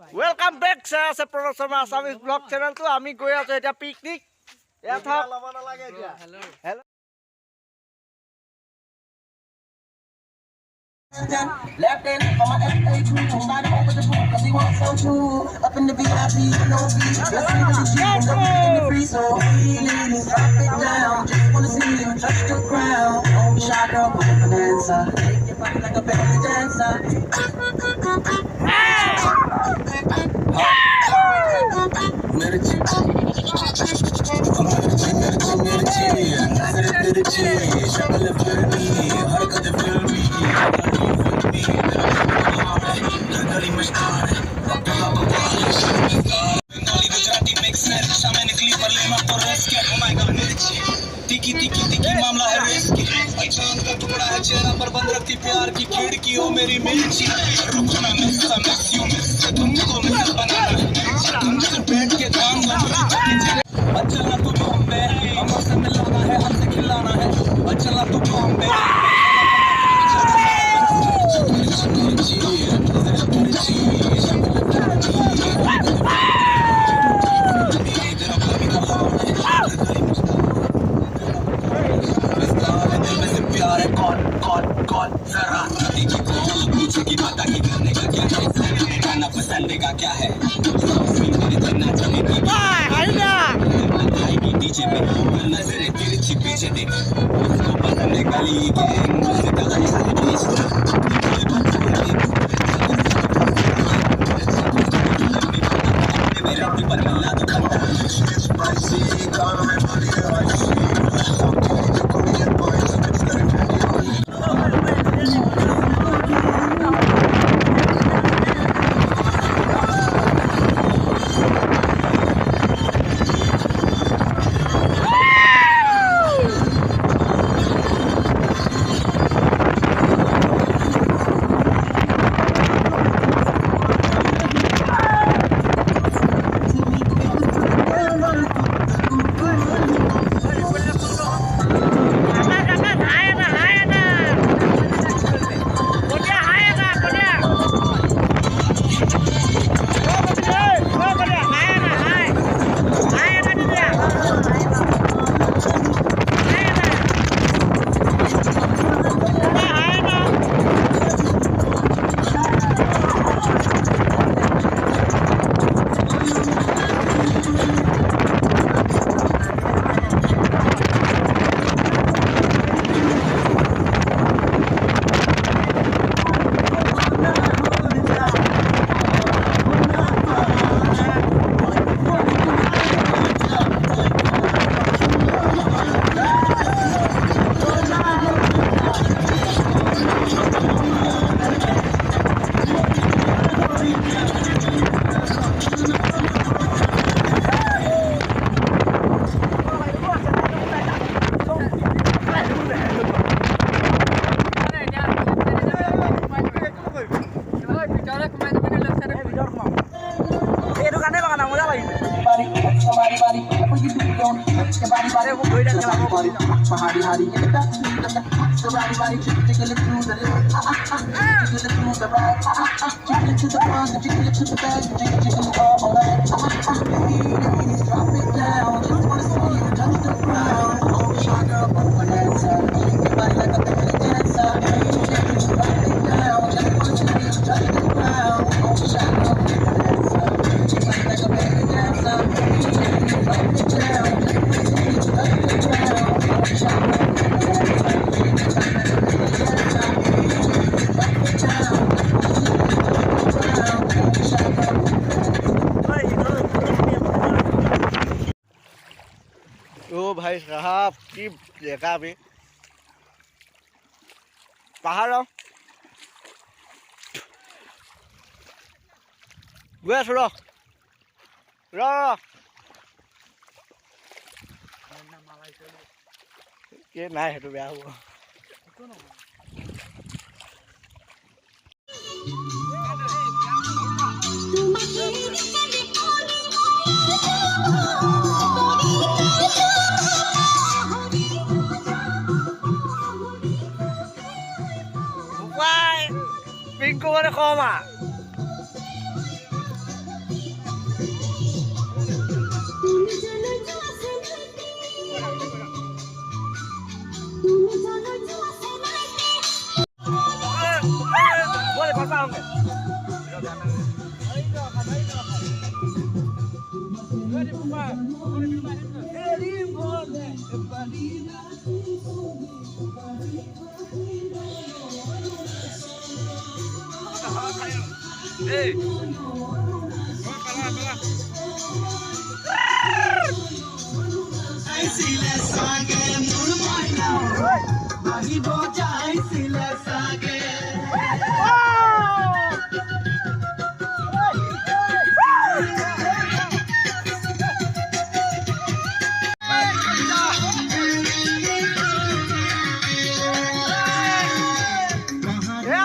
Welcome back saya P.s.Assamese vlog channel tu ami goi aছো eta picnic ya thak hello Left in on my FA2, slide over the pool, cause he wants some too. Up in the VIP, no beat, let's see the G, and don't in the free, so ladies, drop it down, just wanna see you touch the ground. Don't be shy, girl, put a bonanza, take your body like a belly dancer. तिकी तिकी तिकी मामला है risky चांद का टुकड़ा है चेहरा पर बंद रखती प्यार की खिड़की हो मेरी मिर्ची रुको ना मिस यू मिस तुमको मिस बनाना तुम से बैठ के काम चलना तू बॉम्बे हमसे मिलाना है हमसे खिलाना है चलना तू बॉम्बे पसंद का क्या है डीजे पे नजर तिरछी पीछे देख उसको पसंद गली के मेरे पर मिला तो खंडा ओ भाई साहब की जगह पे पहाड़ gue suruh cái này thì béo Pingko ada koma.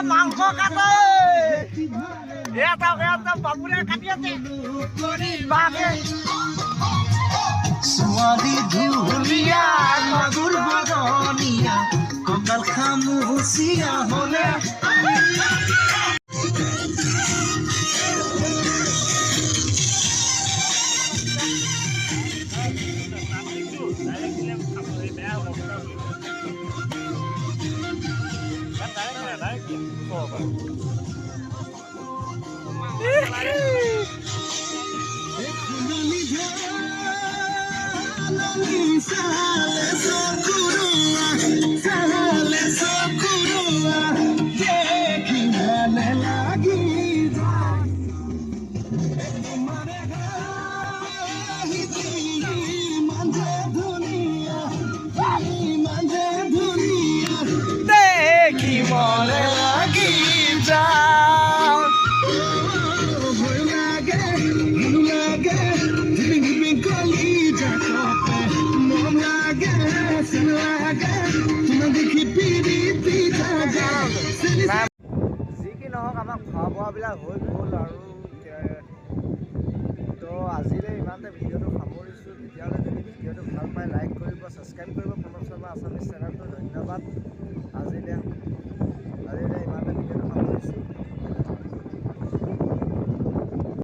মাংস কাটে এটা বাবুরে কাটিয়েছে ছোৱালী ধুলীয়া মাগুৰ বৰণীয়া কঁকাল খামুচিয়া হ'লে দেখি মনে লাগি যাও যি কি নহওক আমাৰ খোৱা বোৱাবিলাক হৈ গ'ল আৰু তো আজিলৈ ইমানতে ভিডিঅ'টো সামৰিছোঁ তেতিয়াহ'লে যদি ভিডিঅ'টো ভাল পায় লাইক কৰিব ছাবস্ক্ৰাইব কৰিব P.s.Assamese চেনেলটো ধন্যবাদ